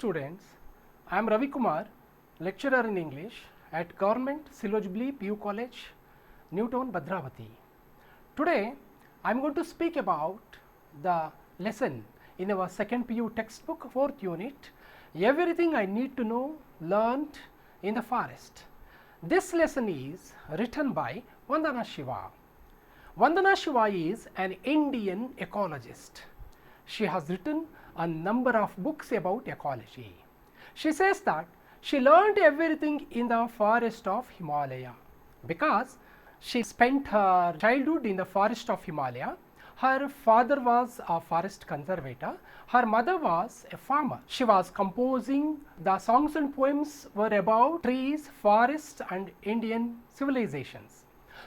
students, I am Ravi Kumar, lecturer in English at Government Silojubli PU College, Newtown, Bhadravati. Today, I am going to speak about the lesson in our second PU textbook, 4th unit, Everything I Need to Know Learned in the Forest. This lesson is written by Vandana Shiva. Vandana Shiva is an Indian ecologist. She has written a number of books about ecology. She says that she learned everything in the forest of Himalaya because she spent her childhood in the forest of Himalaya. Her father was a forest conservator. Her mother was a farmer. She was composing the songs and poems were about trees, forests and Indian civilizations.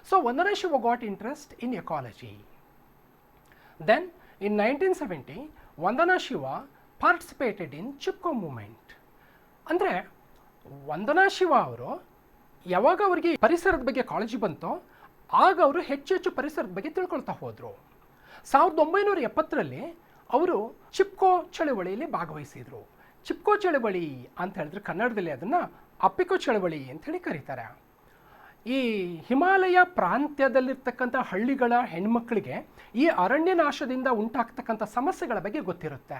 So Vandana Shiva got interest in ecology. Then in 1970, Vandana Shiva participated in Chipko movement. ಅಂದರೆ ವಂದನಾ ಶಿವ ಅವರು ಯಾವಾಗ ಅವರಿಗೆ ಪರಿಸರದ ಬಗ್ಗೆ ಕಾಳಜಿ ಬಂತೋ ಆಗ ಅವರು ಹೆಚ್ಚು ಪರಿಸರದ ಬಗ್ಗೆ ತಿಳ್ಕೊಳ್ತಾ ಹೋದರು. 1970ರಲ್ಲಿ ಅವರು ಚಿಪ್ಕೋ ಚಳವಳಿಯಲ್ಲಿ ಭಾಗವಹಿಸಿದರು. ಚಿಪ್ಕೋ ಚಳವಳಿ ಅಂತ ಹೇಳಿದ್ರೆ ಕನ್ನಡದಲ್ಲಿ ಅದನ್ನು ಅಪ್ಪಿಕೋ ಚಳವಳಿ ಅಂತ ಹೇಳಿ ಕರೀತಾರೆ. ಈ ಹಿಮಾಲಯ ಪ್ರಾಂತ್ಯದಲ್ಲಿರ್ತಕ್ಕಂಥ ಹಳ್ಳಿಗಳ ಹೆಣ್ಮಕ್ಕಳಿಗೆ ಈ ಅರಣ್ಯ ನಾಶದಿಂದ ಉಂಟಾಗ್ತಕ್ಕಂಥ ಸಮಸ್ಯೆಗಳ ಬಗ್ಗೆ ಗೊತ್ತಿರುತ್ತೆ.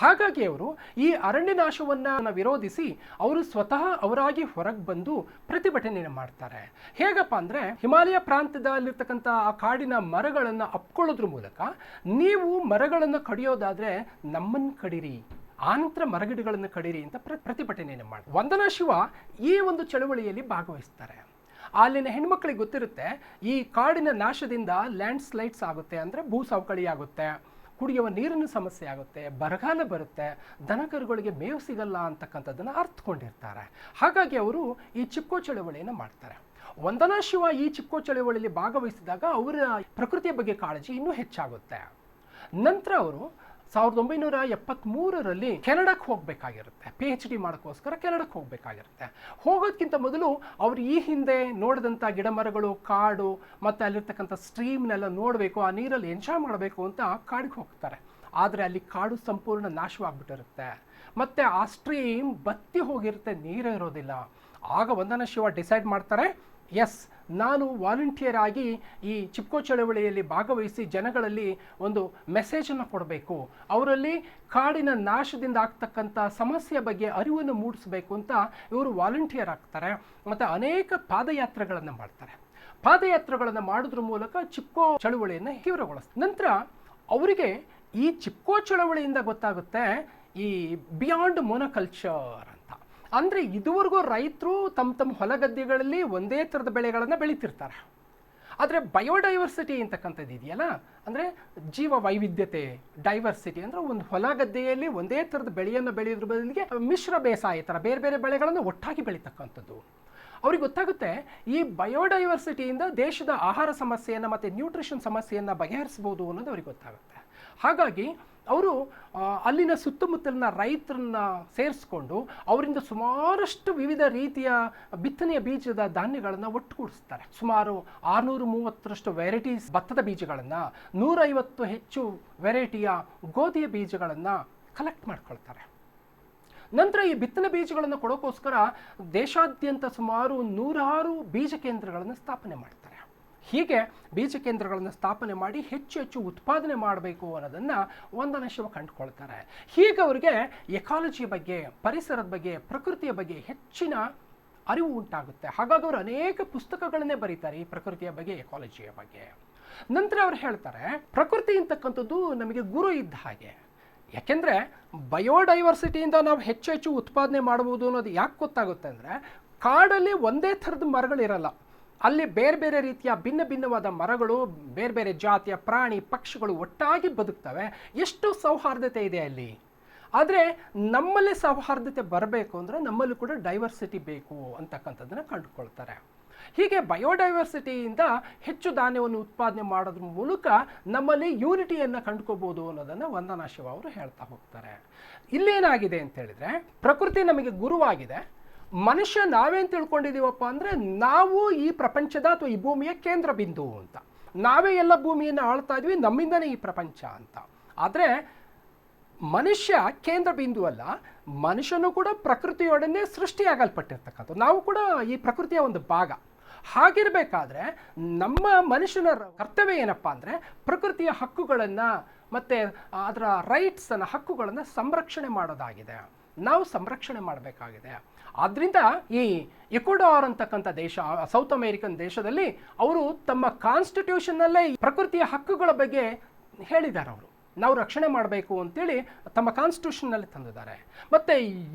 ಹಾಗಾಗಿ ಅವರು ಈ ಅರಣ್ಯ ನಾಶವನ್ನು ವಿರೋಧಿಸಿ ಅವರು ಸ್ವತಃ ಅವರಾಗಿ ಹೊರಗೆ ಬಂದು ಪ್ರತಿಭಟನೆಯನ್ನು ಮಾಡ್ತಾರೆ. ಹೇಗಪ್ಪ ಅಂದರೆ ಹಿಮಾಲಯ ಪ್ರಾಂತ್ಯದಲ್ಲಿರ್ತಕ್ಕಂಥ ಆ ಕಾಡಿನ ಮರಗಳನ್ನು ಅಪ್ಕೊಳ್ಳೋದ್ರ ಮೂಲಕ ನೀವು ಮರಗಳನ್ನು ಕಡಿಯೋದಾದರೆ ನಮ್ಮನ್ನು ಕಡಿರಿ, ಆನಂತರ ಮರಗಿಡಗಳನ್ನು ಕಡಿರಿ ಅಂತ ಪ್ರತಿಭಟನೆಯನ್ನು ಮಾಡಿ ವಂದನಾ ಶಿವ ಈ ಒಂದು ಚಳವಳಿಯಲ್ಲಿ ಭಾಗವಹಿಸ್ತಾರೆ. ಅಲ್ಲಿನ ಹೆಣ್ಮಕ್ಳಿಗೆ ಗೊತ್ತಿರುತ್ತೆ ಈ ಕಾಡಿನ ನಾಶದಿಂದ ಲ್ಯಾಂಡ್ ಸ್ಲೈಡ್ಸ್ ಆಗುತ್ತೆ, ಅಂದರೆ ಭೂ ಸವಕಳಿ ಆಗುತ್ತೆ, ಕುಡಿಯುವ ನೀರಿನ ಸಮಸ್ಯೆ ಆಗುತ್ತೆ, ಬರಗಾಲ ಬರುತ್ತೆ, ದನಕರುಗಳಿಗೆ ಮೇವು ಸಿಗಲ್ಲ ಅಂತಕ್ಕಂಥದ್ದನ್ನು ಅರ್ಥಕೊಂಡಿರ್ತಾರೆ. ಹಾಗಾಗಿ ಅವರು ಈ ಚಿಪ್ಕೋ ಚಳವಳಿಯನ್ನು ಮಾಡ್ತಾರೆ. ವಂದನಾ ಶಿವ ಈ ಚಿಪ್ಕೋ ಚಳವಳಿಯಲ್ಲಿ ಭಾಗವಹಿಸಿದಾಗ ಅವರ ಪ್ರಕೃತಿಯ ಬಗ್ಗೆ ಕಾಳಜಿ ಇನ್ನೂ ಹೆಚ್ಚಾಗುತ್ತೆ. ನಂತರ ಅವರು 1973ರಲ್ಲಿ ಕೆನಡಾಕ್ಕೆ ಹೋಗಬೇಕಾಗಿರುತ್ತೆ. PhD ಮಾಡೋಕ್ಕೋಸ್ಕರ ಕೆನಡಾಕ್ಕೆ ಹೋಗಬೇಕಾಗಿರುತ್ತೆ. ಹೋಗೋದಕ್ಕಿಂತ ಮೊದಲು ಅವರು ಈ ಹಿಂದೆ ನೋಡಿದಂಥ ಗಿಡ ಮರಗಳು, ಕಾಡು ಮತ್ತು ಅಲ್ಲಿರ್ತಕ್ಕಂಥ ಸ್ಟ್ರೀಮ್ನೆಲ್ಲ ನೋಡಬೇಕು, ಆ ನೀರಲ್ಲಿ ಎಂಜಾಯ್ ಮಾಡಬೇಕು ಅಂತ ಕಾಡಿಗೆ ಹೋಗ್ತಾರೆ. ಆದರೆ ಅಲ್ಲಿ ಕಾಡು ಸಂಪೂರ್ಣ ನಾಶವಾಗ್ಬಿಟ್ಟಿರುತ್ತೆ ಮತ್ತು ಆ ಸ್ಟ್ರೀಮ್ ಬತ್ತಿ ಹೋಗಿರುತ್ತೆ, ನೀರೇ ಇರೋದಿಲ್ಲ. ಆಗ ವಂದನಾ ಶಿವ ಡಿಸೈಡ್ ಮಾಡ್ತಾರೆ, ಎಸ್, ನಾನು ವಾಲಂಟಿಯರ್ ಆಗಿ ಈ ಚಿಪ್ಕೋ ಚಳವಳಿಯಲ್ಲಿ ಭಾಗವಹಿಸಿ ಜನಗಳಲ್ಲಿ ಒಂದು ಮೆಸೇಜನ್ನು ಕೊಡಬೇಕು, ಅವರಲ್ಲಿ ಕಾಡಿನ ನಾಶದಿಂದ ಆಗ್ತಕ್ಕಂಥ ಸಮಸ್ಯೆಯ ಬಗ್ಗೆ ಅರಿವನ್ನು ಮೂಡಿಸಬೇಕು ಅಂತ ಇವರು ವಾಲಂಟಿಯರ್ ಆಗ್ತಾರೆ ಮತ್ತು ಅನೇಕ ಪಾದಯಾತ್ರೆಗಳನ್ನು ಮಾಡ್ತಾರೆ. ಪಾದಯಾತ್ರೆಗಳನ್ನು ಮಾಡೋದ್ರ ಮೂಲಕ ಚಿಪ್ಕೋ ಚಳವಳಿಯನ್ನು ತೀವ್ರಗೊಳಿಸ್ತಾರೆ. ನಂತರ ಅವರಿಗೆ ಈ ಚಿಪ್ಕೋ ಚಳವಳಿಯಿಂದ ಗೊತ್ತಾಗುತ್ತೆ ಈ ಬಿಯಾಂಡ್ ಮೊನೋಕಲ್ಚರ್ ಅಂತ. ಅಂದರೆ ಇದುವರೆಗೂ ರೈತರು ತಮ್ಮ ಹೊಲಗದ್ದೆಗಳಲ್ಲಿ ಒಂದೇ ಥರದ ಬೆಳೆಗಳನ್ನು ಬೆಳೀತಿರ್ತಾರೆ. ಆದರೆ ಬಯೋಡೈವರ್ಸಿಟಿ ಅಂತಕ್ಕಂಥದ್ದು ಇದೆಯಲ್ಲ, ಅಂದರೆ ಜೀವ ವೈವಿಧ್ಯತೆ, ಡೈವರ್ಸಿಟಿ ಅಂದರೆ ಒಂದು ಹೊಲಗದ್ದೆಯಲ್ಲಿ ಒಂದೇ ಥರದ ಬೆಳೆಯನ್ನು ಬೆಳೆಯೋದ್ರ ಬದಲಿಗೆ ಮಿಶ್ರ ಬೇಸಾಯ ಥರ ಬೇರೆ ಬೇರೆ ಬೆಳೆಗಳನ್ನು ಒಟ್ಟಾಗಿ ಬೆಳೀತಕ್ಕಂಥದ್ದು. ಅವ್ರಿಗೆ ಗೊತ್ತಾಗುತ್ತೆ ಈ ಬಯೋಡೈವರ್ಸಿಟಿಯಿಂದ ದೇಶದ ಆಹಾರ ಸಮಸ್ಯೆಯನ್ನು ಮತ್ತು ನ್ಯೂಟ್ರಿಷನ್ ಸಮಸ್ಯೆಯನ್ನು ಬಗೆಹರಿಸ್ಬೋದು ಅನ್ನೋದು ಅವ್ರಿಗೆ ಗೊತ್ತಾಗುತ್ತೆ. ಹಾಗಾಗಿ ಅವರು ಅಲ್ಲಿನ ಸುತ್ತಮುತ್ತಲಿನ ರೈತರನ್ನ ಸೇರಿಸ್ಕೊಂಡು ಅವರಿಂದ ಸುಮಾರಷ್ಟು ವಿವಿಧ ರೀತಿಯ ಬಿತ್ತನೆಯ ಬೀಜದ ಧಾನ್ಯಗಳನ್ನು ಒಟ್ಟುಗೂಡಿಸ್ತಾರೆ. ಸುಮಾರು 630ರಷ್ಟು ವೆರೈಟೀಸ್ ಭತ್ತದ ಬೀಜಗಳನ್ನು, 150 ಹೆಚ್ಚು ವೆರೈಟಿಯ ಗೋಧಿಯ ಬೀಜಗಳನ್ನು ಕಲೆಕ್ಟ್ ಮಾಡ್ಕೊಳ್ತಾರೆ. ನಂತರ ಈ ಬಿತ್ತನೆ ಬೀಜಗಳನ್ನು ಕೊಡೋಕ್ಕೋಸ್ಕರ ದೇಶಾದ್ಯಂತ ಸುಮಾರು 106 ಬೀಜ ಕೇಂದ್ರಗಳನ್ನು ಸ್ಥಾಪನೆ ಮಾಡ್ತಾರೆ. ಹೀಗೆ ಬೀಜ ಕೇಂದ್ರಗಳನ್ನು ಸ್ಥಾಪನೆ ಮಾಡಿ ಹೆಚ್ಚು ಉತ್ಪಾದನೆ ಮಾಡಬೇಕು ಅನ್ನೋದನ್ನು ವಂದನಾ ಶಿವ ಕಂಡುಕೊಳ್ತಾರೆ. ಹೀಗೆ ಅವರಿಗೆ ಎಕಾಲಜಿ ಬಗ್ಗೆ, ಪರಿಸರದ ಬಗ್ಗೆ, ಪ್ರಕೃತಿಯ ಬಗ್ಗೆ ಹೆಚ್ಚಿನ ಅರಿವು ಉಂಟಾಗುತ್ತೆ. ಹಾಗಾಗಿ ಅವರು ಅನೇಕ ಪುಸ್ತಕಗಳನ್ನೇ ಬರೀತಾರೆ ಈ ಪ್ರಕೃತಿಯ ಬಗ್ಗೆ, ಎಕಾಲಜಿಯ ಬಗ್ಗೆ. ನಂತರ ಅವರು ಹೇಳ್ತಾರೆ, ಪ್ರಕೃತಿ ಅಂತಕ್ಕಂಥದ್ದು ನಮಗೆ ಗುರು ಇದ್ದ ಹಾಗೆ. ಯಾಕೆಂದರೆ ಬಯೋಡೈವರ್ಸಿಟಿಯಿಂದ ನಾವು ಹೆಚ್ಚು ಉತ್ಪಾದನೆ ಮಾಡ್ಬೋದು ಅನ್ನೋದು ಯಾಕೆ ಗೊತ್ತಾಗುತ್ತೆ ಅಂದರೆ, ಕಾಡಲ್ಲಿ ಒಂದೇ ಥರದ ಮರಗಳಿರಲ್ಲ, ಅಲ್ಲಿ ಬೇರೆ ಬೇರೆ ರೀತಿಯ ಭಿನ್ನವಾದ ಮರಗಳು, ಬೇರೆ ಬೇರೆ ಜಾತಿಯ ಪ್ರಾಣಿ ಪಕ್ಷಿಗಳು ಒಟ್ಟಾಗಿ ಬದುಕ್ತವೆ. ಎಷ್ಟು ಸೌಹಾರ್ದತೆ ಇದೆ ಅಲ್ಲಿ. ಆದರೆ ನಮ್ಮಲ್ಲಿ ಸೌಹಾರ್ದತೆ ಬರಬೇಕು ಅಂದರೆ ನಮ್ಮಲ್ಲಿ ಕೂಡ ಡೈವರ್ಸಿಟಿ ಬೇಕು ಅಂತಕ್ಕಂಥದ್ದನ್ನು ಕಂಡುಕೊಳ್ತಾರೆ. ಹೀಗೆ ಬಯೋಡೈವರ್ಸಿಟಿಯಿಂದ ಹೆಚ್ಚು ಧಾನ್ಯವನ್ನು ಉತ್ಪಾದನೆ ಮಾಡೋದ್ರ ಮೂಲಕ ನಮ್ಮಲ್ಲಿ ಯೂನಿಟಿಯನ್ನು ಕಂಡುಕೋಬೋದು ಅನ್ನೋದನ್ನು ವಂದನಾ ಶಿವ ಅವರು ಹೇಳ್ತಾ ಹೋಗ್ತಾರೆ. ಇಲ್ಲೇನಾಗಿದೆ ಅಂತ ಹೇಳಿದರೆ, ಪ್ರಕೃತಿ ನಮಗೆ ಗುರುವಾಗಿದೆ. ಮನುಷ್ಯ ನಾವೇನು ತಿಳ್ಕೊಂಡಿದ್ದೀವಪ್ಪ ಅಂದರೆ, ನಾವು ಈ ಪ್ರಪಂಚದ ಅಥವಾ ಈ ಭೂಮಿಯ ಕೇಂದ್ರ ಬಿಂದು ಅಂತ, ನಾವೇ ಎಲ್ಲ ಭೂಮಿಯನ್ನು ಆಳ್ತಾ ಇದ್ವಿ, ನಮ್ಮಿಂದನೇ ಈ ಪ್ರಪಂಚ ಅಂತ. ಆದರೆ ಮನುಷ್ಯ ಕೇಂದ್ರ ಬಿಂದು ಅಲ್ಲ, ಮನುಷ್ಯನು ಕೂಡ ಪ್ರಕೃತಿಯೊಡನೆ ಸೃಷ್ಟಿಯಾಗಲ್ಪಟ್ಟಿರ್ತಕ್ಕಂಥ, ನಾವು ಕೂಡ ಈ ಪ್ರಕೃತಿಯ ಒಂದು ಭಾಗ. ಹಾಗಿರಬೇಕಾದ್ರೆ ನಮ್ಮ ಮನುಷ್ಯನ ಕರ್ತವ್ಯ ಏನಪ್ಪ ಅಂದರೆ ಪ್ರಕೃತಿಯ ಹಕ್ಕುಗಳನ್ನು ಮತ್ತು ಅದರ ರೈಟ್ಸನ್ನು, ಹಕ್ಕುಗಳನ್ನು ಸಂರಕ್ಷಣೆ ಮಾಡೋದಾಗಿದೆ. ನಾವು ಸಂರಕ್ಷಣೆ ಮಾಡಬೇಕಾಗಿದೆ. ಆದ್ದರಿಂದ ಈ ಇಕ್ವಡಾರ್ ಅಂತಕ್ಕಂಥ ದೇಶ, ಸೌತ್ ಅಮೇರಿಕನ್ ದೇಶದಲ್ಲಿ ಅವರು ತಮ್ಮ ಕಾನ್ಸ್ಟಿಟ್ಯೂಷನ್ನಲ್ಲೇ ಪ್ರಕೃತಿಯ ಹಕ್ಕುಗಳ ಬಗ್ಗೆ ಹೇಳಿದ್ದಾರೆ. ಅವರು ನಾವು ರಕ್ಷಣೆ ಮಾಡಬೇಕು ಅಂತೇಳಿ ತಮ್ಮ ಕಾನ್ಸ್ಟಿಟ್ಯೂಷನ್ನಲ್ಲಿ ತಂದಿದ್ದಾರೆ. ಮತ್ತು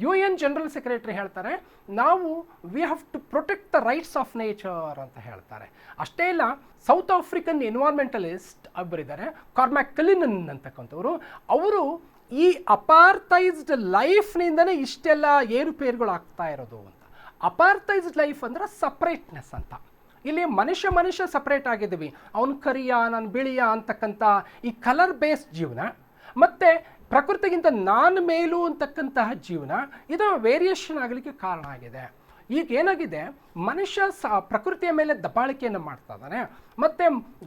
UN ಜನರಲ್ ಸೆಕ್ರೆಟರಿ ಹೇಳ್ತಾರೆ, ನಾವು we have to protect the rights of nature ಅಂತ ಹೇಳ್ತಾರೆ. ಅಷ್ಟೇ ಇಲ್ಲ, ಸೌತ್ ಆಫ್ರಿಕನ್ ಎನ್ವೈರ್ಮೆಂಟಲಿಸ್ಟ್ ಒಬ್ಬರಿದ್ದಾರೆ, ಕಾರ್ಮ್ಯಾಕ್ ಕಲಿನನ್ ಅಂತಕ್ಕಂಥವ್ರು. ಅವರು ಈ ಅಪಾರ್ಥೈಸ್ಡ್ ಲೈಫ್ನಿಂದನೇ ಇಷ್ಟೆಲ್ಲ ಏರುಪೇರುಗಳು ಆಗ್ತಾ ಇರೋದು ಅಂತ. ಅಪಾರ್ಥೈಸ್ಡ್ ಲೈಫ್ ಅಂದರೆ ಸಪ್ರೇಟ್ನೆಸ್ ಅಂತ. ಇಲ್ಲಿ ಮನುಷ್ಯ ಸಪ್ರೇಟ್ ಆಗಿದ್ದೀವಿ, ಅವನು ಕರಿಯ ನಾನು ಬಿಳಿಯ ಅಂತಕ್ಕಂಥ ಈ ಕಲರ್ ಬೇಸ್ಡ್ ಜೀವನ, ಮತ್ತು ಪ್ರಕೃತಿಗಿಂತ ನಾನು ಮೇಲು ಅಂತಕ್ಕಂತಹ ಜೀವನ, ಇದು ವೇರಿಯೇಷನ್ ಆಗಲಿಕ್ಕೆ ಕಾರಣ ಆಗಿದೆ. ಈಗ ಏನಾಗಿದೆ, ಮನುಷ್ಯ ಪ್ರಕೃತಿಯ ಮೇಲೆ ದಬ್ಬಾಳಿಕೆಯನ್ನು ಮಾಡ್ತಾ ಇದ್ದಾನೆ, ಮತ್ತು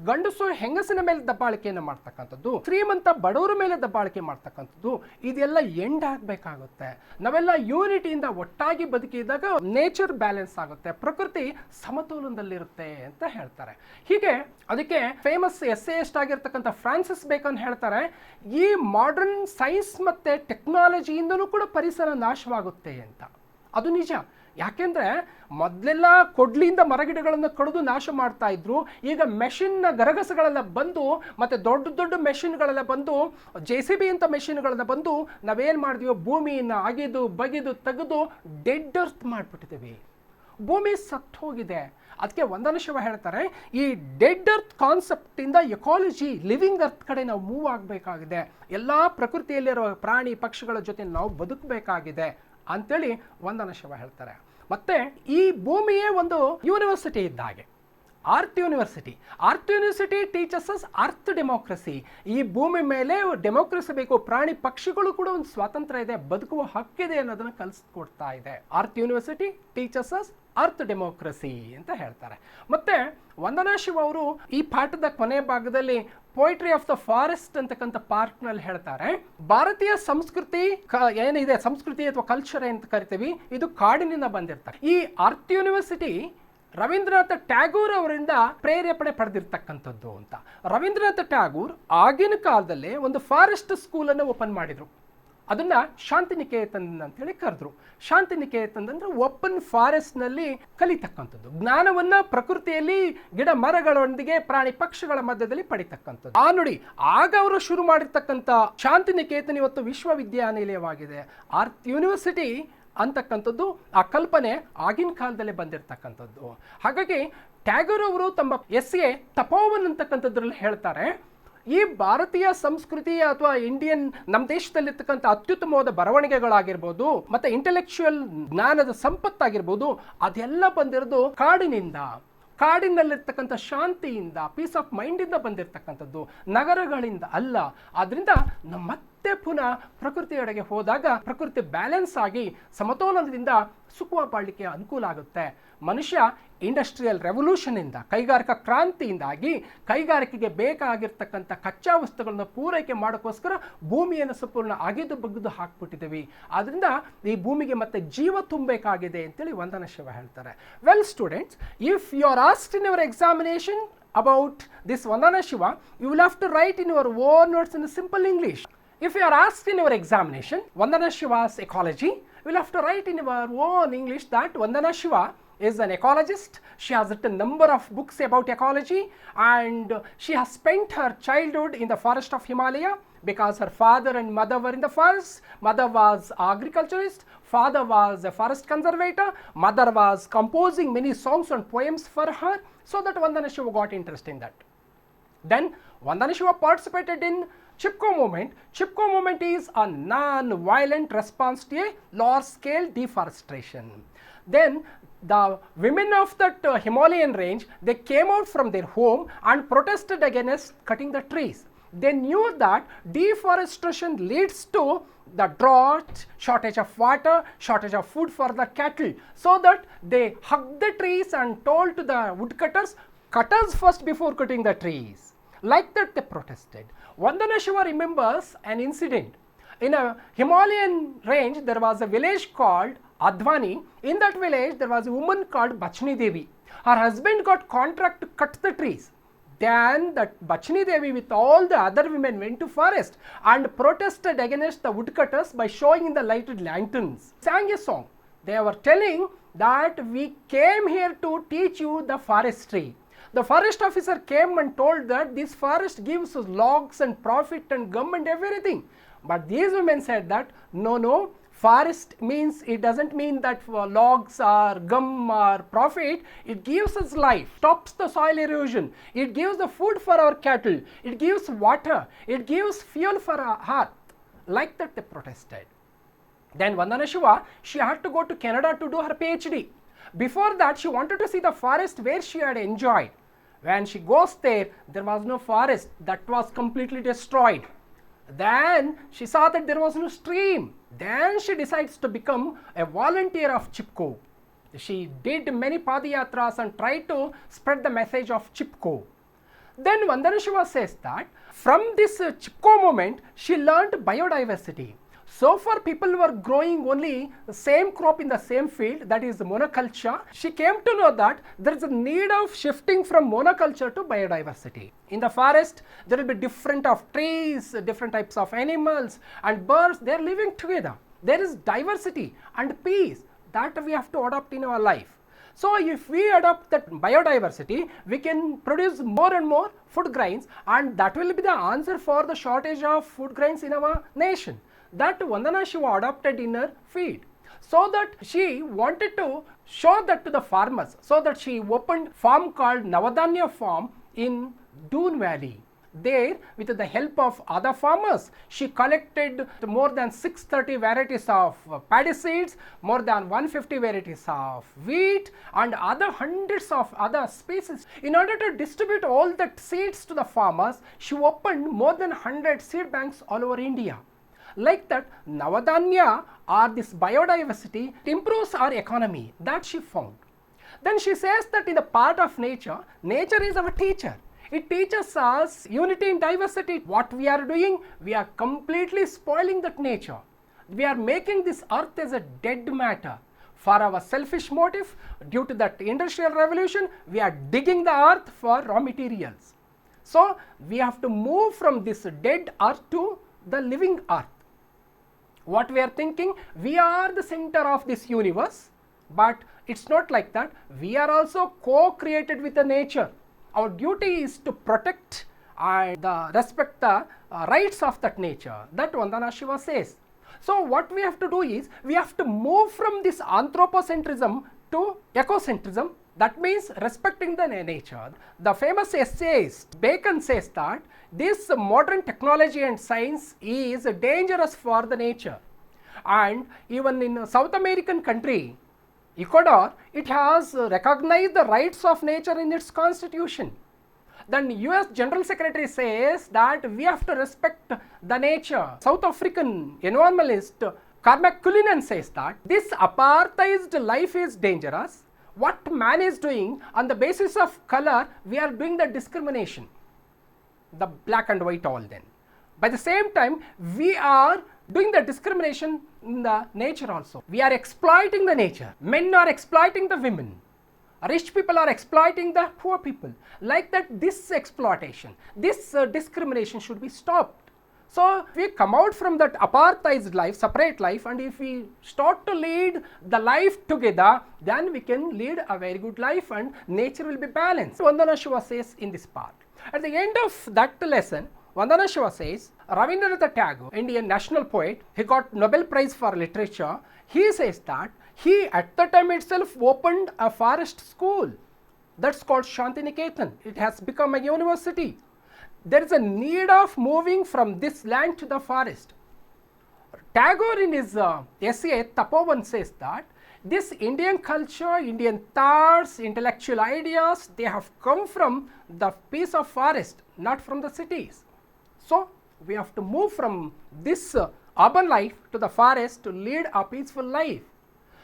ಗಂಡಸು ಹೆಂಗಸಿನ ಮೇಲೆ ದಬ್ಬಾಳಿಕೆಯನ್ನು ಮಾಡ್ತಕ್ಕಂಥದ್ದು, ಶ್ರೀಮಂತ ಬಡವರ ಮೇಲೆ ದಬ್ಬಾಳಿಕೆ ಮಾಡ್ತಕ್ಕಂಥದ್ದು, ಇದೆಲ್ಲ ಎಂಡ್ ಆಗಬೇಕಾಗುತ್ತೆ. ನಾವೆಲ್ಲ ಯೂನಿಟಿಯಿಂದ ಒಟ್ಟಾಗಿ ಬದುಕಿದಾಗ ನೇಚರ್ ಬ್ಯಾಲೆನ್ಸ್ ಆಗುತ್ತೆ, ಪ್ರಕೃತಿ ಸಮತೋಲನದಲ್ಲಿರುತ್ತೆ ಅಂತ ಹೇಳ್ತಾರೆ. ಹೀಗೆ ಅದಕ್ಕೆ ಫೇಮಸ್ ಎಸ್ಸೇಯಿಸ್ಟ್ ಆಗಿರ್ತಕ್ಕಂಥ ಫ್ರಾನ್ಸಿಸ್ ಬೇಕನ್ ಹೇಳ್ತಾರೆ, ಈ ಮಾಡರ್ನ್ ಸೈನ್ಸ್ ಮತ್ತು ಟೆಕ್ನಾಲಜಿಯಿಂದಲೂ ಕೂಡ ಪರಿಸರ ನಾಶವಾಗುತ್ತೆ ಅಂತ. ಅದು ನಿಜ. ಯಾಕೆಂದರೆ ಮೊದಲೆಲ್ಲ ಕೊಡ್ಲಿಯಿಂದ ಮರಗಿಡಗಳನ್ನು ಕಡಿದು ನಾಶ ಮಾಡ್ತಾ ಇದ್ರು. ಈಗ ಮೆಷಿನ್ನ ಗರಗಸಗಳೆಲ್ಲ ಬಂದು, ಮತ್ತು ದೊಡ್ಡ ದೊಡ್ಡ ಮೆಷಿನ್ಗಳೆಲ್ಲ ಬಂದು, JCB ಅಂತ ಮೆಷಿನ್ಗಳೆಲ್ಲ ಬಂದು ನಾವೇನು ಮಾಡಿದ್ವಿ, ಭೂಮಿಯನ್ನು ಅಗಿದು ಬಗಿದು ತೆಗೆದು ಡೆಡ್ ಅರ್ತ್ ಮಾಡಿಬಿಟ್ಟಿದ್ದೀವಿ. ಭೂಮಿ ಸತ್ತು ಹೋಗಿದೆ. ಅದಕ್ಕೆ ವಂದನಾ ಶಿವ ಹೇಳ್ತಾರೆ, ಈ ಡೆಡ್ ಅರ್ತ್ ಕಾನ್ಸೆಪ್ಟಿಂದ ಎಕಾಲಜಿ, ಲಿವಿಂಗ್ ಅರ್ತ್ ಕಡೆ ನಾವು ಮೂವ್ ಆಗಬೇಕಾಗಿದೆ. ಎಲ್ಲ ಪ್ರಕೃತಿಯಲ್ಲಿರೋ ಪ್ರಾಣಿ ಪಕ್ಷಿಗಳ ಜೊತೆ ನಾವು ಬದುಕಬೇಕಾಗಿದೆ ಅಂತೇಳಿ ವಂದನಾ ಶಿವ ಹೇಳ್ತಾರೆ. ಮತ್ತು ಈ ಭೂಮಿಯೇ ಒಂದು ಯೂನಿವರ್ಸಿಟಿ ಇದ್ದ ಹಾಗೆ, earth university teachers us earth democracy. ಈ ಭೂಮಿ ಮೇಲೆ ಡೆಮೋಕ್ರಸಿ ಬೇಕು, ಪ್ರಾಣಿ ಪಕ್ಷಿಗಳು ಕೂಡ ಒಂದು ಸ್ವಾತಂತ್ರ್ಯ ಇದೆ, ಬದುಕುವ ಹಕ್ಕಿದೆ ಅನ್ನೋದನ್ನು ಕಲಿಸ್ಕೊಡ್ತಾ ಇದೆ. Earth university teachers us earth democracy ಅಂತ ಹೇಳ್ತಾರೆ. ಮತ್ತು ವಂದನಾ ಶಿವ ಅವರು ಈ ಪಾಠದ ಕೊನೆ ಭಾಗದಲ್ಲಿ ಪೋಯಿಟ್ರಿ ಆಫ್ ದ ಫಾರೆಸ್ಟ್ ಅಂತಕ್ಕಂಥ ಪಾರ್ಟ್ನಲ್ಲಿ ಹೇಳ್ತಾರೆ, ಭಾರತೀಯ ಸಂಸ್ಕೃತಿ ಏನಿದೆ, ಸಂಸ್ಕೃತಿ ಅಥವಾ ಕಲ್ಚರ್ ಅಂತ ಕರಿತೀವಿ, ಇದು ಕಾಡಿನಿಂದ ಬಂದಿರ್ತಾರೆ. ಈ ಅರ್ತ್ ಯೂನಿವರ್ಸಿಟಿ ರವೀಂದ್ರನಾಥ ಟ್ಯಾಗೂರ್ ಅವರಿಂದ ಪ್ರೇರೇಪಣೆ ಪಡೆದಿರ್ತಕ್ಕಂಥದ್ದು ಅಂತ. ರವೀಂದ್ರನಾಥ ಟ್ಯಾಗೂರ್ ಆಗಿನ ಕಾಲದಲ್ಲೇ ಒಂದು ಫಾರೆಸ್ಟ್ ಸ್ಕೂಲನ್ನು ಓಪನ್ ಮಾಡಿದರು. ಅದನ್ನು ಶಾಂತಿನಿಕೇತನ್ ಅಂತೇಳಿ ಕರೆದ್ರು. ಶಾಂತಿನಿಕೇತನ್ ಅಂದರೆ ಓಪನ್ ಫಾರೆಸ್ಟ್ನಲ್ಲಿ ಕಲಿತಕ್ಕಂಥದ್ದು, ಜ್ಞಾನವನ್ನು ಪ್ರಕೃತಿಯಲ್ಲಿ ಗಿಡ ಮರಗಳೊಂದಿಗೆ ಪ್ರಾಣಿ ಪಕ್ಷಿಗಳ ಮಧ್ಯದಲ್ಲಿ ಪಡಿತಕ್ಕಂಥದ್ದು. ಆ ನೋಡಿ, ಆಗ ಅವರು ಶುರು ಮಾಡಿರ್ತಕ್ಕಂಥ ಶಾಂತಿನಿಕೇತನ್ ಇವತ್ತು ವಿಶ್ವವಿದ್ಯಾನಿಲಯವಾಗಿದೆ. ಅರ್ತ್ ಯೂನಿವರ್ಸಿಟಿ ಅಂತಕ್ಕಂಥದ್ದು ಆ ಕಲ್ಪನೆ ಆಗಿನ ಕಾಲದಲ್ಲೇ ಬಂದಿರತಕ್ಕಂಥದ್ದು. ಹಾಗಾಗಿ ಟ್ಯಾಗೂರ್ ಅವರು ತಮ್ಮ ಎಸ್ಸೆ ತಪೋವನ್ ಅಂತಕ್ಕಂಥದ್ರಲ್ಲಿ ಹೇಳ್ತಾರೆ, ಈ ಭಾರತೀಯ ಸಂಸ್ಕೃತಿ ಅಥವಾ ಇಂಡಿಯನ್ ನಮ್ಮ ದೇಶದಲ್ಲಿರ್ತಕ್ಕಂಥ ಅತ್ಯುತ್ತಮವಾದ ಬರವಣಿಗೆಗಳಾಗಿರ್ಬೋದು, ಮತ್ತೆ ಇಂಟೆಲೆಕ್ಚುಯಲ್ ಜ್ಞಾನದ ಸಂಪತ್ತಾಗಿರ್ಬೋದು, ಅದೆಲ್ಲ ಬಂದಿರೋದು ಕಾಡಿನಲ್ಲಿರ್ತಕ್ಕಂಥ ಶಾಂತಿಯಿಂದ, ಪೀಸ್ ಆಫ್ ಮೈಂಡಿಂದ ಬಂದಿರತಕ್ಕಂಥದ್ದು, ನಗರಗಳಿಂದ ಅಲ್ಲ. ಆದ್ದರಿಂದ ಮತ್ತೆ ಪುನಃ ಪ್ರಕೃತಿಯೆಡೆಗೆ ಹೋದಾಗ ಪ್ರಕೃತಿ ಬ್ಯಾಲೆನ್ಸ್ ಆಗಿ ಸಮತೋಲನದಿಂದ ಸುಖವಾಗಿ ಬಾಳಲಿಕ್ಕೆ ಅನುಕೂಲ ಆಗುತ್ತೆ. ಮನುಷ್ಯ ಇಂಡಸ್ಟ್ರಿಯಲ್ ರೆವಲ್ಯೂಷನಿಂದ, ಕೈಗಾರಿಕಾ ಕ್ರಾಂತಿಯಿಂದಾಗಿ ಕೈಗಾರಿಕೆಗೆ ಬೇಕಾಗಿರ್ತಕ್ಕಂಥ ಕಚ್ಚಾ ವಸ್ತುಗಳನ್ನು ಪೂರೈಕೆ ಮಾಡೋಕ್ಕೋಸ್ಕರ ಭೂಮಿಯನ್ನು ಸಂಪೂರ್ಣ ಅಗೆದು ಬಗ್ದು ಹಾಕ್ಬಿಟ್ಟಿದ್ದೀವಿ. ಆದ್ದರಿಂದ ಈ ಭೂಮಿಗೆ ಮತ್ತೆ ಜೀವ ತುಂಬಬೇಕಾಗಿದೆ ಅಂತೇಳಿ ವಂದನಾ ಶಿವ ಹೇಳ್ತಾರೆ. Well students, if you are asked in your examination about this Vandana Shiva, you will have to write in your own words in simple English. If you are asked in your examination, Vandana Shiva's ecology, you will have to write in your own English that Vandana Shiva is an ecologist. She has written a number of books about ecology, and she has spent her childhood in the forest of Himalaya because her father and mother were in the forest. Mother was agriculturist, father was a forest conservator, mother was composing many songs and poems for her, so that Vandana Shiva got interest in that. Then Vandana Shiva participated in Chipko movement. Chipko movement is a non-violent response to a large-scale deforestation. Then the women of that Himalayan range, they came out from their home and protested against cutting the trees. They knew that deforestation leads to the drought, shortage of water, shortage of food for the cattle, so that they hugged the trees and told to the woodcutters, cut us first before cutting the trees. Like that they protested. Vandana Shiva remembers an incident. in a Himalayan range, there was a village called Advani. In that village, there was a woman called Bachni Devi. Her husband got contract to cut the trees. Then that Bachni Devi with all the other women went to forest and protested against the woodcutters by showing in the lighted lanterns. Sang a song. They were telling that we came here to teach you the forestry. The forest officer came and told that this forest gives us logs and profit and gum and everything. But these women said that no, forest means, it doesn't mean that logs or gum or profit. It gives us life, stops the soil erosion, it gives the food for our cattle, it gives water, it gives fuel for our hearth. Like that they protested. Then Vandana Shiva, she had to go to Canada to do her PhD. Before that, she wanted to see the forest where she had enjoyed. When she goes there, there was no forest, that was completely destroyed. Then she saw that there was no stream. Then she decides to become a volunteer of Chipko. She did many Padayatras and tried to spread the message of Chipko. Then Vandana Shiva says that from this Chipko movement, she learned biodiversity. So far people were growing only the same crop in the same field, that is monoculture. She came to know that there is a need of shifting from monoculture to biodiversity. In the forest, there will be different of trees, different types of animals and birds, they are living together. There is diversity and peace that we have to adopt in our life. So if we adopt that biodiversity, we can produce more and more food grains, and that will be the answer for the shortage of food grains in our nation. That Vandana Shiva adopted in her field. So that she wanted to show that to the farmers. So that she opened farm called Navadanya Farm in Doon Valley. There, with the help of other farmers, she collected more than 630 varieties of paddy seeds, more than 150 varieties of wheat and other hundreds of other species. In order to distribute all that seeds to the farmers, she opened more than 100 seed banks all over India. Like that, Navadanya or this biodiversity improves our economy, that she found. Then she says that in the part of nature, nature is our teacher. It teaches us unity in diversity. What we are doing, we are completely spoiling that nature. We are making this earth as a dead matter. For our selfish motive, due to that industrial revolution, we are digging the earth for raw materials. So we have to move from this dead earth to the living earth. What we are thinking, we are the center of this universe, but it's not like that. We are also co-created with the nature. Our duty is to protect and respect the rights of that nature. That Vandana Shiva says. So what we have to do is, we have to move from this anthropocentrism to ecocentrism. That means respecting the nature. The famous essayist Bacon says that this modern technology and science is dangerous for the nature. And even in South American country, Ecuador, it has recognized the rights of nature in its constitution. Then US General Secretary says that we have to respect the nature. South African environmentalist Cormac Cullinan says that this apartheidized life is dangerous. What man is doing on the basis of color, we are doing the discrimination, the black and white all then. By the same time, we are doing the discrimination in the nature also. We are exploiting the nature. Men are exploiting the women. Rich people are exploiting the poor people. Like that, this exploitation, this discrimination should be stopped. So if we come out from that apartheidized life, separate life, and if we start to lead the life together, then we can lead a very good life and nature will be balanced. Vandana Shiva says in this part. At the end of that lesson, Vandana Shiva says, Rabindranath Tagore, Indian national poet, he got Nobel Prize for Literature. He says that he at the time itself opened a forest school. That's called Shantiniketan. It has become a university. There is a need of moving from this land to the forest. Tagore in his essay Tapovan says that this Indian culture, Indian thoughts, intellectual ideas, they have come from the piece of forest, not from the cities. So we have to move from this urban life to the forest to lead a peaceful life.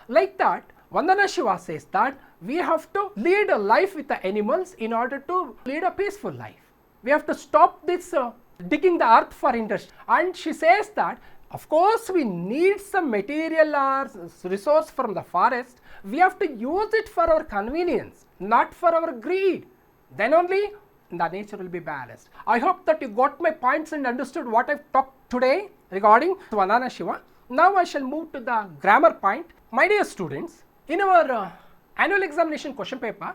Like that, Vandana Shiva says that we have to lead a life with the animals in order to lead a peaceful life. We have to stop this digging the earth for industry. And she says that Of course, we need some material or resource from the forest. We have to use it for our convenience, not for our greed. Then only the nature will be balanced. I hope that you got my points and understood what I've talked today regarding Vandana Shiva. Now I shall move to the grammar point. My dear students, in our annual examination question paper,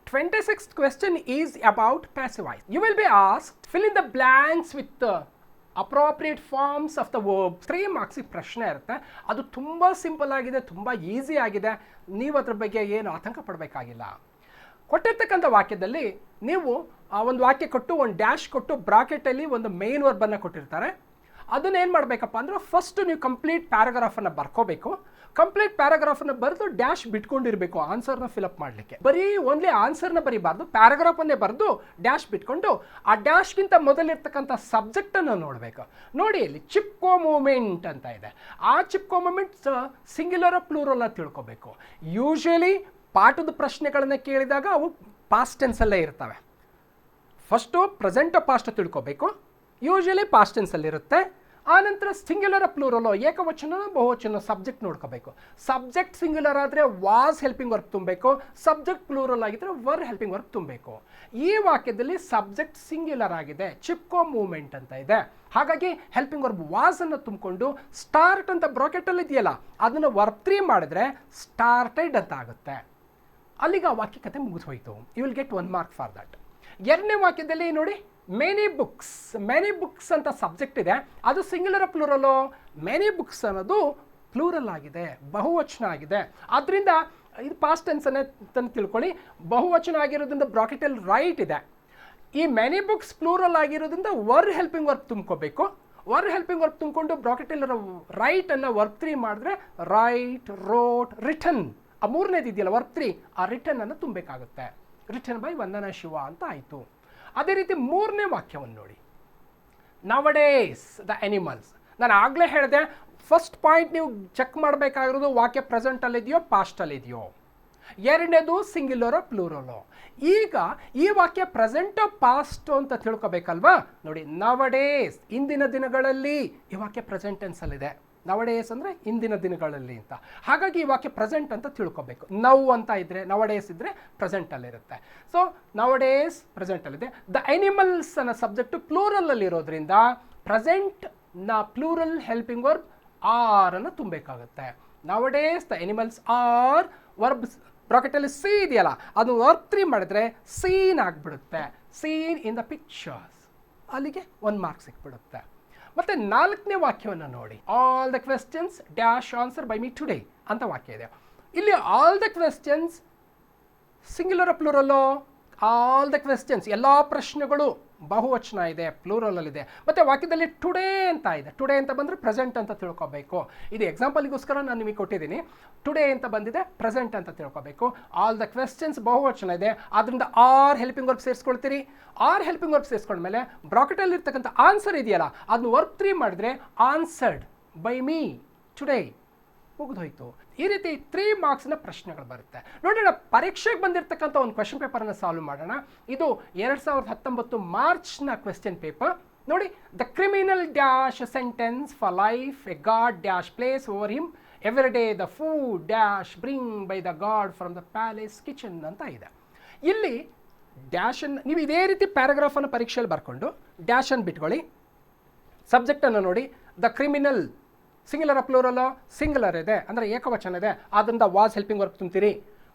26th question is about passive voice. You will be asked, fill in the blanks with the appropriate forms of the verb. 3 ಮಾರ್ಕ್ಸಿಗೆ ಪ್ರಶ್ನೆ ಇರುತ್ತೆ. ಅದು ತುಂಬ simple ಆಗಿದೆ, ತುಂಬ easy ಆಗಿದೆ. ನೀವು ಅದ್ರ ಬಗ್ಗೆ ಏನು ಆತಂಕ ಪಡಬೇಕಾಗಿಲ್ಲ. ಕೊಟ್ಟಿರ್ತಕ್ಕಂಥ ವಾಕ್ಯದಲ್ಲಿ ನೀವು ಒಂದು ವಾಕ್ಯ ಕೊಟ್ಟು ಒಂದು ಡ್ಯಾಶ್ ಕೊಟ್ಟು ಬ್ರಾಕೆಟಲ್ಲಿ ಒಂದು ಮೇನ್ ವರ್ಬನ್ನು ಕೊಟ್ಟಿರ್ತಾರೆ. ಅದನ್ನೇನು ಮಾಡಬೇಕಪ್ಪ ಅಂದ್ರೆ ಫಸ್ಟ್ ನೀವು ಕಂಪ್ಲೀಟ್ ಪ್ಯಾರಾಗ್ರಾಫನ್ನು ಬರ್ಕೋಬೇಕು. ಕಂಪ್ಲೀಟ್ ಪ್ಯಾರಾಗ್ರಾಫನ್ನು ಬರೆದು ಡ್ಯಾಶ್ ಬಿಟ್ಕೊಂಡಿರಬೇಕು ಆನ್ಸರ್ನ ಫಿಲಪ್ ಮಾಡಲಿಕ್ಕೆ. ಬರೀ ಓನ್ಲಿ ಆನ್ಸರ್ನ ಬರೀಬಾರ್ದು, ಪ್ಯಾರಾಗ್ರಾಫನ್ನೇ ಬರೆದು ಡ್ಯಾಶ್ ಬಿಟ್ಕೊಂಡು ಆ ಡ್ಯಾಶ್ಗಿಂತ ಮೊದಲಿರ್ತಕ್ಕಂಥ ಸಬ್ಜೆಕ್ಟನ್ನು ನೋಡಬೇಕು. ನೋಡಿ, ಇಲ್ಲಿ ಚಿಪ್ಕೋ ಮೂಮೆಂಟ್ ಅಂತ ಇದೆ. ಆ ಚಿಪ್ಕೋ ಮೂಮೆಂಟ್ಸ್ ಸಿಂಗ್ಯುಲರ್ ಪ್ಲೂರಲ್ ಅಂತ ತಿಳ್ಕೊಬೇಕು. ಯೂಶಲಿ ಪಾಠದ ಪ್ರಶ್ನೆಗಳನ್ನು ಕೇಳಿದಾಗ ಅವು ಪಾಸ್ಟ್ ಟೆನ್ಸಲ್ಲೇ ಇರ್ತವೆ. ಫಸ್ಟು ಪ್ರೆಸೆಂಟ್ ಪಾಸ್ಟ್ ತಿಳ್ಕೊಬೇಕು. ಯೂಶಲಿ ಪಾಸ್ಟ್ ಟೆನ್ಸಲ್ಲಿರುತ್ತೆ. ಆನಂತರ ಸಿಂಗ್ಯುಲರ್ ಪ್ಲೂರಲ್, ಏಕವಚನ ಬಹುವಚನ ಸಬ್ಜೆಕ್ಟ್ ನೋಡ್ಕೋಬೇಕು. ಸಬ್ಜೆಕ್ಟ್ ಸಿಂಗ್ಯುಲರ್ ಆದರೆ ವಾಸ್ ಹೆಲ್ಪಿಂಗ್ ವರ್ಕ್ ತುಂಬಬೇಕು, ಸಬ್ಜೆಕ್ಟ್ ಪ್ಲೂರಲ್ ಆಗಿದ್ರೆ ವರ್ ಹೆಲ್ಪಿಂಗ್ ವರ್ಕ್ ತುಂಬಬೇಕು. ಈ ವಾಕ್ಯದಲ್ಲಿ ಸಬ್ಜೆಕ್ಟ್ ಸಿಂಗ್ಯುಲರ್ ಆಗಿದೆ, ಚಿಪ್ಕೋ ಮೂವ್ಮೆಂಟ್ ಅಂತ ಇದೆ. ಹಾಗಾಗಿ ಹೆಲ್ಪಿಂಗ್ ವರ್ಬ್ ವಾಸ್ ಅನ್ನು ತುಂಬಿಕೊಂಡು ಸ್ಟಾರ್ಟ್ ಅಂತ ಬ್ರಾಕೆಟಲ್ಲಿ ಇದೆಯಲ್ಲ ಅದನ್ನು ವರ್ಬ್ 3 ಮಾಡಿದ್ರೆ ಸ್ಟಾರ್ಟೆಡ್ ಅಂತ ಆಗುತ್ತೆ. ಅಲ್ಲಿಗೆ ಆ ವಾಕ್ಯ ಕತೆ ಮುಗಿದೋಯ್ತು. You will get 1 mark for that. ಎರಡನೇ ವಾಕ್ಯದಲ್ಲಿ ನೋಡಿ, ಮೆನಿ ಬುಕ್ಸ್ ಅಂತ ಸಬ್ಜೆಕ್ಟ್ ಇದೆ. ಅದು ಸಿಂಗ್ಯುಲರ್ ಪ್ಲೂರಲು. ಮೆನಿ ಬುಕ್ಸ್ ಅನ್ನೋದು ಪ್ಲೂರಲ್ ಆಗಿದೆ, ಬಹುವಚನ ಆಗಿದೆ. ಆದ್ದರಿಂದ ಇದು ಪಾಸ್ಟ್ ಟೆನ್ಸ್ ಅಂತ ತಿಳ್ಕೊಳ್ಳಿ. ಬಹುವಚನ ಆಗಿರೋದ್ರಿಂದ ಬ್ರಾಕೆಟಲ್ಲಿ ರೈಟ್ ಇದೆ. ಈ ಮೆನಿ ಬುಕ್ಸ್ ಪ್ಲೂರಲ್ ಆಗಿರೋದ್ರಿಂದ ವರ್ ಹೆಲ್ಪಿಂಗ್ ವರ್ಕ್ ತುಂಬ್ಕೋಬೇಕು. ವರ್ ಹೆಲ್ಪಿಂಗ್ ವರ್ಕ್ ತುಂಬಿಕೊಂಡು ಬ್ರಾಕೆಟಲ್ಲಿರೋ ರೈಟ್ ಅನ್ನು ವರ್ಕ್ 3 ಮಾಡಿದ್ರೆ ರೈಟ್, ರೋಟ್, ರಿಟನ್. ಆ ಮೂರನೇದು ಇದೆಯಲ್ಲ ವರ್ಕ್ 3, ಆ ರಿಟನ್ ಅನ್ನು ತುಂಬಬೇಕಾಗುತ್ತೆ. ರಿಟನ್ ಬೈ ವಂದನಾ ಶಿವ ಅಂತ ಆಯಿತು. ಅದೇ ರೀತಿ ಮೂರನೇ ವಾಕ್ಯವನ್ನು ನೋಡಿ, ನವಡೇಸ್ ದ ಅನಿಮಲ್ಸ್. ನಾನು ಆಗಲೇ ಹೇಳಿದೆ, ಫಸ್ಟ್ ಪಾಯಿಂಟ್ ನೀವು ಚೆಕ್ ಮಾಡಬೇಕಾಗಿರೋದು ವಾಕ್ಯ ಪ್ರೆಸೆಂಟಲ್ಲಿದೆಯೋ ಪಾಸ್ಟಲ್ಲಿದೆಯೋ. ಎರಡನೇದು ಸಿಂಗ್ಯುಲರೋ ಪ್ಲೂರಲೋ. ಈಗ ಈ ವಾಕ್ಯ ಪ್ರೆಸೆಂಟೋ ಪಾಸ್ಟೋ ಅಂತ ತಿಳ್ಕೊಬೇಕಲ್ವಾ. ನೋಡಿ, ನವಡೇಸ್ ಇಂದಿನ ದಿನಗಳಲ್ಲಿ, ಈ ವಾಕ್ಯ ಪ್ರೆಸೆಂಟ್ ಟೆನ್ಸಲ್ಲಿದೆ. ನವಡೇಸ್ ಅಂದರೆ ಇಂದಿನ ದಿನಗಳಲ್ಲಿ ಅಂತ. ಹಾಗಾಗಿ ಈ ವಾಕ್ಯ ಪ್ರೆಸೆಂಟ್ ಅಂತ ತಿಳ್ಕೊಬೇಕು. ನವ್ ಅಂತ ಇದ್ದರೆ, ನವಡೇಸ್ ಇದ್ದರೆ ಪ್ರೆಸೆಂಟಲ್ಲಿರುತ್ತೆ. ಸೊ ನವಡೇಸ್ ಪ್ರೆಸೆಂಟಲ್ಲಿದೆ. ದ ಅನಿಮಲ್ಸ್ ಅನ್ನೋ ಸಬ್ಜೆಕ್ಟು ಪ್ಲೂರಲಲ್ಲಿರೋದ್ರಿಂದ ಪ್ರೆಸೆಂಟ್ನ ಪ್ಲೂರಲ್ ಹೆಲ್ಪಿಂಗ್ ವರ್ಬ್ ಆರ್ ಅನ್ನು ತುಂಬಬೇಕಾಗುತ್ತೆ. Nowadays the animals are verb ಬ್ರಾಕೆಟಲ್ಲಿ ಸಿ ಇದೆಯಲ್ಲ ಅದು ವರ್ಬ್ 3 ಮಾಡಿದ್ರೆ ಸೀನ್ ಆಗಿಬಿಡುತ್ತೆ. Seen in the pictures. ಅಲ್ಲಿಗೆ 1 ಮಾರ್ಕ್ ಸಿಕ್ಬಿಡುತ್ತೆ. ಮತ್ತು 4ನೇ ವಾಕ್ಯವನ್ನು ನೋಡಿ, all the questions dash answer by me today ಅಂತ ವಾಕ್ಯ ಇದೆ. ಇಲ್ಲಿ ಆಲ್ ದ ಕ್ವೆಶ್ಚನ್ಸ್ ಸಿಂಗ್ಯುಲರ್ ಪ್ಲೂರಲ್ಲೋ, ಆಲ್ ದ ಕ್ವೆಶ್ಚನ್ಸ್ ಎಲ್ಲ ಪ್ರಶ್ನೆಗಳು ಬಹುವಚನ ಇದೆ, ಪ್ಲೂರಲಲ್ಲಿದೆ. ಮತ್ತು ವಾಕ್ಯದಲ್ಲಿ ಟುಡೇ ಅಂತ ಇದೆ. ಟುಡೇ ಅಂತ ಬಂದರೆ ಪ್ರೆಸೆಂಟ್ ಅಂತ ತಿಳ್ಕೊಬೇಕು. ಇದು ಎಕ್ಸಾಂಪಲ್ಗೋಸ್ಕರ ನಾನು ನಿಮಗೆ ಕೊಟ್ಟಿದ್ದೀನಿ. ಟುಡೇ ಅಂತ ಬಂದಿದೆ, ಪ್ರೆಸೆಂಟ್ ಅಂತ ತಿಳ್ಕೊಬೇಕು. ಆಲ್ ದ ಕ್ವೆಶ್ಚನ್ಸ್ ಬಹುವಚನ ಇದೆ, ಆದ್ದರಿಂದ ಆರ್ ಹೆಲ್ಪಿಂಗ್ ವರ್ಬ್ ಸೇರಿಸ್ಕೊಳ್ತೀರಿ. ಆರ್ ಹೆಲ್ಪಿಂಗ್ ವರ್ಬ್ ಸೇರಿಸ್ಕೊಂಡ್ಮೇಲೆ ಬ್ರಾಕೆಟಲ್ಲಿರ್ತಕ್ಕಂಥ ಆನ್ಸರ್ ಇದೆಯಲ್ಲ ಅದನ್ನು ವರ್ಬ್ 3 ಮಾಡಿದ್ರೆ ಆನ್ಸರ್ಡ್ ಬೈ ಮೀ ಟುಡೇ, ಮುಗಿದೋಯ್ತು. ಈ ರೀತಿ 3 ಮಾರ್ಕ್ಸ್ನ ಪ್ರಶ್ನೆಗಳು ಬರುತ್ತೆ. ನೋಡೋಣ, ಪರೀಕ್ಷೆಗೆ ಬಂದಿರತಕ್ಕಂಥ ಒಂದು ಕ್ವೆಶ್ಚನ್ ಪೇಪರನ್ನು ಸಾಲ್ವ್ ಮಾಡೋಣ. ಇದು 2019 ಮಾರ್ಚ್ನ ಕ್ವೆಶ್ಚನ್ ಪೇಪರ್. ನೋಡಿ, the criminal dash sentence for life, A god dash place over him, every day the food dash bring by the god from the palace kitchen ಅಂತ ಇದೆ. ಇಲ್ಲಿ ಡ್ಯಾಶನ್ನು ನೀವು ಇದೇ ರೀತಿ ಪ್ಯಾರಾಗ್ರಾಫನ್ನು ಪರೀಕ್ಷೆಯಲ್ಲಿ ಬರ್ಕೊಂಡು ಡ್ಯಾಶನ್ನು ಬಿಟ್ಕೊಳ್ಳಿ. ಸಬ್ಜೆಕ್ಟನ್ನು ನೋಡಿ, the criminal singular plural, singular ಇದೆ ಅಂದರೆ ಏಕವಚನ ಇದೆ, ಆದ್ದರಿಂದ ವಾಸ್ ಹೆಲ್ಪಿಂಗ್ ವರ್ಕ್ ತುಂಬ್ತೀರಿ.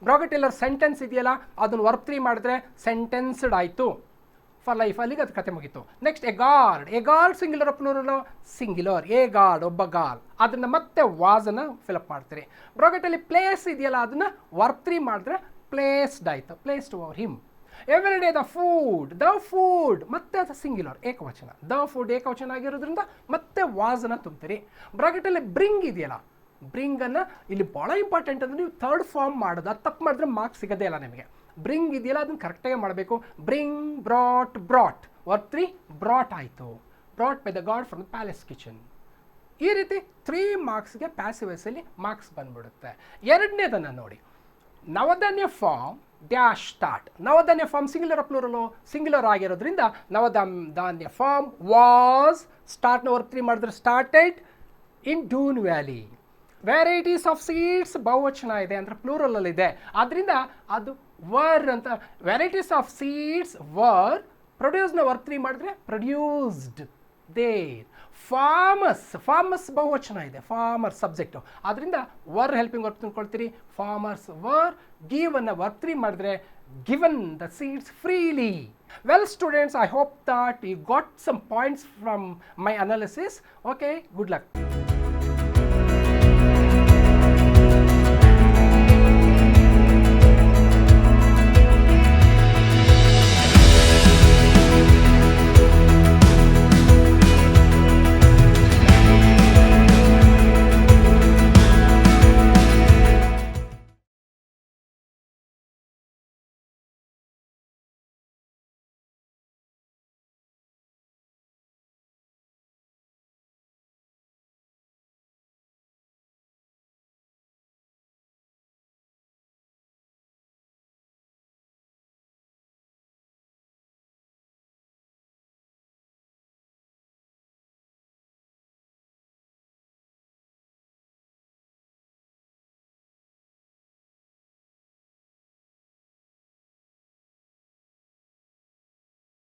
ಬ್ರಾಕೆಟಲ್ಲರ್ ಸೆಂಟೆನ್ಸ್ ಇದೆಯಲ್ಲ ಅದನ್ನು ವರ್ಕ್ 3 ಮಾಡಿದ್ರೆ ಸೆಂಟೆನ್ಸ್ಡ್ ಆಯಿತು. ಫಾರ್ ಲೈಫ್ ಅಲ್ಲಿಗೆ ಅದು ಕತೆ ಮುಗೀತು. Next a guard singular plural, singular, a guard ಒಬ್ಬ ಗಾರ್ಡ್, ಅದನ್ನು ಮತ್ತೆ ವಾಸನ್ನು ಫಿಲಪ್ ಮಾಡ್ತೀರಿ. ಬ್ರಾಕೆಟಲ್ಲಿ ಪ್ಲೇಸ್ ಇದೆಯಲ್ಲ ಅದನ್ನು ವರ್ಕ್ 3 ಮಾಡಿದ್ರೆ ಪ್ಲೇಸ್ಡ್ ಆಯಿತು, placed over him. Every day the food ಮತ್ತೆ ಅದು ಸಿಂಗ್ಯುಲರ್ ಏಕವಚನ, ದ ಫುಡ್ ಏಕವಚನ ಆಗಿರೋದ್ರಿಂದ ಮತ್ತೆ ವಾಸನ ತುಂಬ್ತೀರಿ. ಬ್ರಾಕೆಟಲ್ಲಿ ಬ್ರಿಂಗ್ ಇದೆಯಲ್ಲ, ಬ್ರಿಂಗನ್ನು ಇಲ್ಲಿ ಭಾಳ ಇಂಪಾರ್ಟೆಂಟ್ ಅಂದರೆ ನೀವು 3rd ಫಾರ್ಮ್ ಮಾಡೋದು, ಅದು ತಪ್ಪು ಮಾಡಿದ್ರೆ ಮಾರ್ಕ್ಸ್ ಸಿಗೋದೇ ಇಲ್ಲ ನಿಮಗೆ. ಬ್ರಿಂಗ್ ಇದೆಯಲ್ಲ ಅದನ್ನು ಕರೆಕ್ಟಾಗಿ ಮಾಡಬೇಕು. ಬ್ರಿಂಗ್, ಬ್ರಾಟ್ ವರ್ಕ್ 3 ಬ್ರಾಟ್ ಆಯಿತು. Brought by the god from the palace kitchen. ಈ ರೀತಿ 3 ಮಾರ್ಕ್ಸ್ಗೆ ಪ್ಯಾಸಿವ್ ವಾಯ್ಸಲ್ಲಿ ಮಾರ್ಕ್ಸ್ ಬಂದ್ಬಿಡುತ್ತೆ. ಎರಡನೇದನ್ನು ನೋಡಿ, Navdanya farm dash start. Navdanya farm singular plural, singular ಆಗಿರೋದ್ರಿಂದ ನವಧಾನ್ಯ ಫಾರ್ಮ್ ವಾಸ್, ಸ್ಟಾರ್ಟ್ನ ವರ್ಕ್ 3 ಮಾಡಿದ್ರೆ started, in Doon valley. Varieties of seeds ಬಹುವಚನ ಇದೆ ಅಂದರೆ ಪ್ಲೂರಲಲ್ಲಿದೆ, ಆದ್ದರಿಂದ ಅದು ವರ್ ಅಂತ. ವೆರೈಟೀಸ್ ಆಫ್ ಸೀಡ್ಸ್ ವರ್, ಪ್ರೊಡ್ಯೂಸ್ನ ವರ್ಕ್ 3 ಮಾಡಿದ್ರೆ ಪ್ರೊಡ್ಯೂಸ್ಡ್ ದೇರ್. ಫಾರ್ಮರ್ಸ್ ಬಹುವಚನ ಇದೆ, ಫಾರ್ಮರ್ ಸಬ್ಜೆಕ್ಟು, ಆದ್ದರಿಂದ ವರ್ ಹೆಲ್ಪಿಂಗ್ ವರ್ಕ್ ತಿಳ್ಕೊಳ್ತೀರಿ. Farmers were. ಗಿವ್ ಅನ್ನ ವರ್ಕ್ 3 ಮಾಡಿದ್ರೆ given the seeds freely. Well students, I hope that you got some points from my analysis. Okay, good luck.